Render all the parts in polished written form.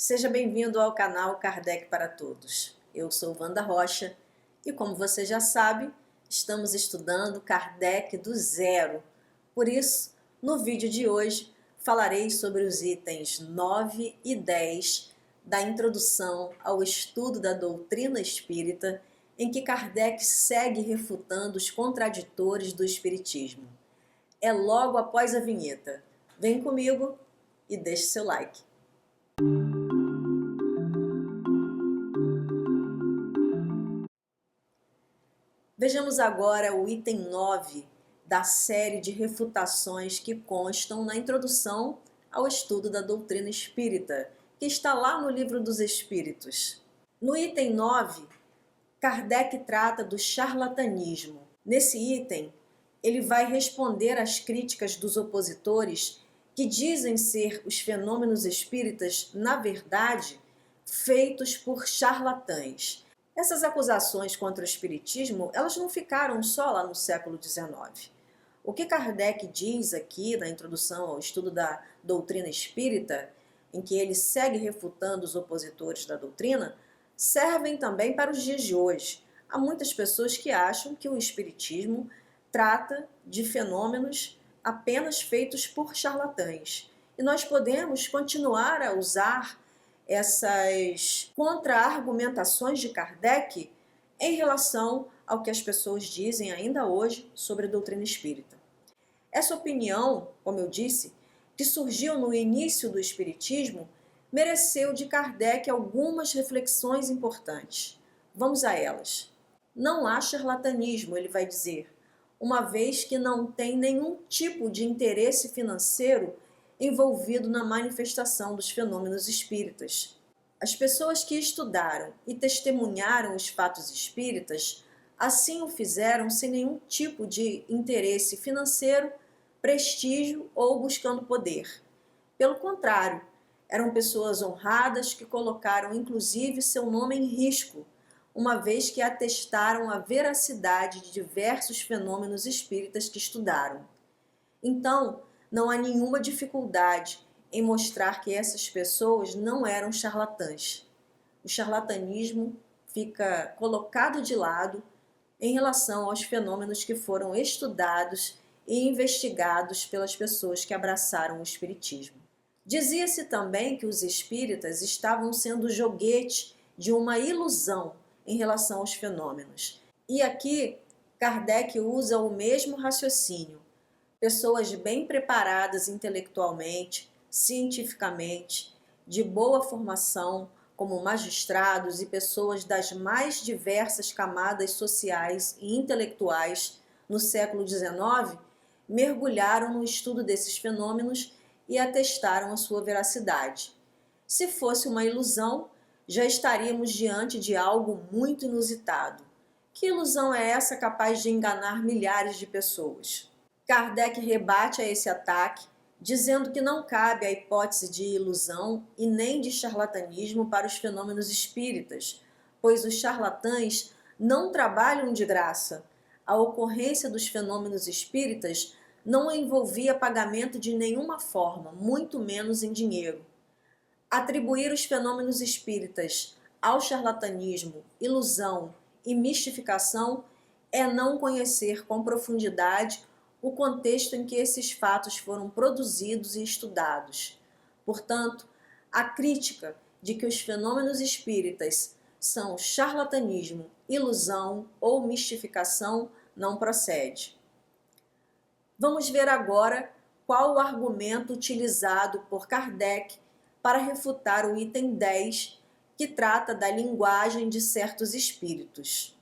Seja bem-vindo ao canal Kardec para Todos. Eu sou Wanda Rocha e, como você já sabe, estamos estudando Kardec do zero. Por isso, no vídeo de hoje, falarei sobre os itens 9 e 10 da introdução ao estudo da doutrina espírita, em que Kardec segue refutando os contraditores do espiritismo. É logo após a vinheta. Vem comigo e deixe seu like. Vejamos agora o item 9 da série de refutações que constam na introdução ao estudo da doutrina espírita, que está lá no Livro dos Espíritos. No item 9, Kardec trata do charlatanismo. Nesse item, ele vai responder às críticas dos opositores que dizem ser os fenômenos espíritas, na verdade, feitos por charlatães. Essas acusações contra o espiritismo, elas não ficaram só lá no século XIX. O que Kardec diz aqui na introdução ao estudo da doutrina espírita, em que ele segue refutando os opositores da doutrina, servem também para os dias de hoje. Há muitas pessoas que acham que o espiritismo trata de fenômenos apenas feitos por charlatães. E nós podemos continuar a usar essas contra-argumentações de Kardec em relação ao que as pessoas dizem ainda hoje sobre a doutrina espírita. Essa opinião, como eu disse, que surgiu no início do espiritismo, mereceu de Kardec algumas reflexões importantes. Vamos a elas. Não há charlatanismo, ele vai dizer, uma vez que não tem nenhum tipo de interesse financeiro envolvido na manifestação dos fenômenos espíritas. As pessoas que estudaram e testemunharam os fatos espíritas assim o fizeram sem nenhum tipo de interesse financeiro, prestígio ou buscando poder. Pelo contrário, eram pessoas honradas que colocaram inclusive seu nome em risco, uma vez que atestaram a veracidade de diversos fenômenos espíritas que estudaram. Então, não há nenhuma dificuldade em mostrar que essas pessoas não eram charlatãs. O charlatanismo fica colocado de lado em relação aos fenômenos que foram estudados e investigados pelas pessoas que abraçaram o espiritismo. Dizia-se também que os espíritas estavam sendo joguete de uma ilusão em relação aos fenômenos. E aqui, Kardec usa o mesmo raciocínio. Pessoas bem preparadas intelectualmente, cientificamente, de boa formação, como magistrados e pessoas das mais diversas camadas sociais e intelectuais no século XIX, mergulharam no estudo desses fenômenos e atestaram a sua veracidade. Se fosse uma ilusão, já estaríamos diante de algo muito inusitado. Que ilusão é essa capaz de enganar milhares de pessoas? Kardec rebate a esse ataque, dizendo que não cabe a hipótese de ilusão e nem de charlatanismo para os fenômenos espíritas, pois os charlatães não trabalham de graça. A ocorrência dos fenômenos espíritas não envolvia pagamento de nenhuma forma, muito menos em dinheiro. Atribuir os fenômenos espíritas ao charlatanismo, ilusão e mistificação é não conhecer com profundidade o contexto em que esses fatos foram produzidos e estudados. Portanto, a crítica de que os fenômenos espíritas são charlatanismo, ilusão ou mistificação não procede. Vamos ver agora qual o argumento utilizado por Kardec para refutar o item 10, que trata da linguagem de certos espíritos.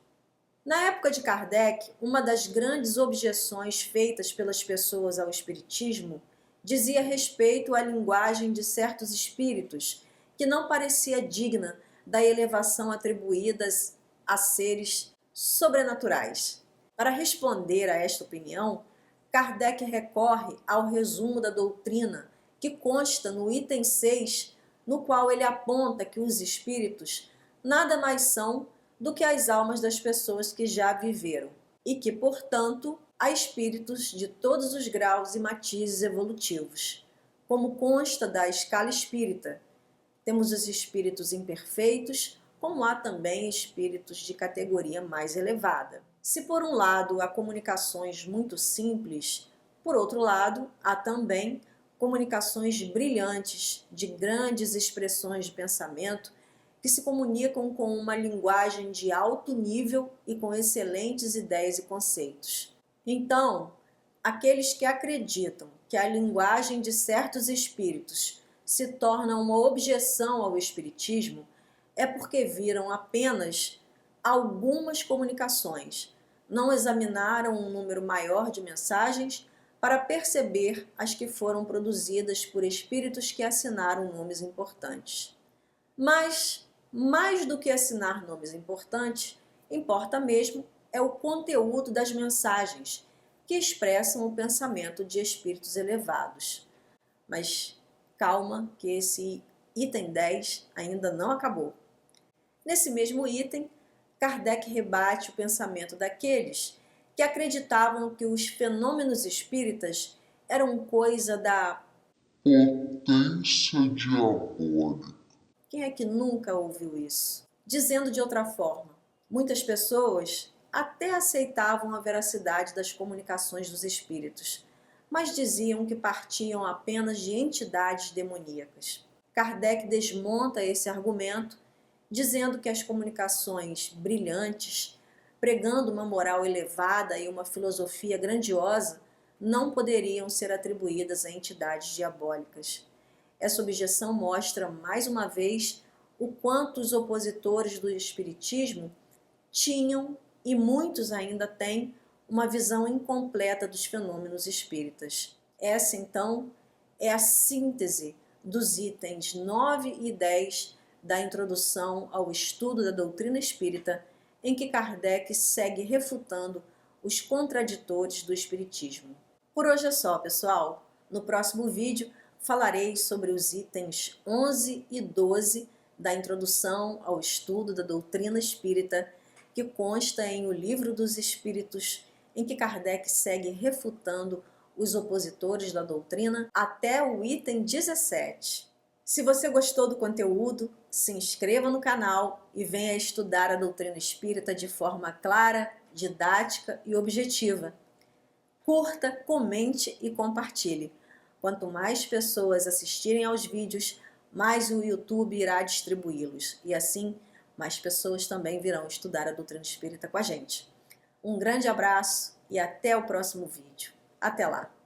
Na época de Kardec, uma das grandes objeções feitas pelas pessoas ao espiritismo dizia respeito à linguagem de certos espíritos, que não parecia digna da elevação atribuídas a seres sobrenaturais. Para responder a esta opinião, Kardec recorre ao resumo da doutrina, que consta no item 6, no qual ele aponta que os espíritos nada mais são do que as almas das pessoas que já viveram, e que, portanto, há espíritos de todos os graus e matizes evolutivos, como consta da escala espírita, Temos os espíritos imperfeitos, como há também espíritos de categoria mais elevada. Se por um lado há comunicações muito simples, por outro lado há também comunicações brilhantes, de grandes expressões de pensamento, que se comunicam com uma linguagem de alto nível e com excelentes ideias e conceitos. Então, aqueles que acreditam que a linguagem de certos espíritos se torna uma objeção ao espiritismo é porque viram apenas algumas comunicações, não examinaram um número maior de mensagens para perceber as que foram produzidas por espíritos que assinaram nomes importantes. Mas, mais do que assinar nomes importantes, importa mesmo é o conteúdo das mensagens que expressam o pensamento de espíritos elevados. Mas calma, que esse item 10 ainda não acabou. Nesse mesmo item, Kardec rebate o pensamento daqueles que acreditavam que os fenômenos espíritas eram coisa da potência diabólica. Quem é que nunca ouviu isso? Dizendo de outra forma, muitas pessoas até aceitavam a veracidade das comunicações dos espíritos, mas diziam que partiam apenas de entidades demoníacas. Kardec desmonta esse argumento, dizendo que as comunicações brilhantes, pregando uma moral elevada e uma filosofia grandiosa, não poderiam ser atribuídas a entidades diabólicas. Essa objeção mostra, mais uma vez, o quanto os opositores do espiritismo tinham, e muitos ainda têm, uma visão incompleta dos fenômenos espíritas. Essa, então, é a síntese dos itens 9 e 10 da introdução ao estudo da doutrina espírita, em que Kardec segue refutando os contraditores do espiritismo. Por hoje é só, pessoal. No próximo vídeo falarei sobre os itens 11 e 12 da introdução ao estudo da doutrina espírita, que consta em O Livro dos Espíritos, em que Kardec segue refutando os opositores da doutrina até o item 17. Se você gostou do conteúdo, se inscreva no canal e venha estudar a doutrina espírita de forma clara, didática e objetiva. Curta, comente e compartilhe. Quanto mais pessoas assistirem aos vídeos, mais o YouTube irá distribuí-los. E assim, mais pessoas também virão estudar a doutrina espírita com a gente. Um grande abraço e até o próximo vídeo. Até lá!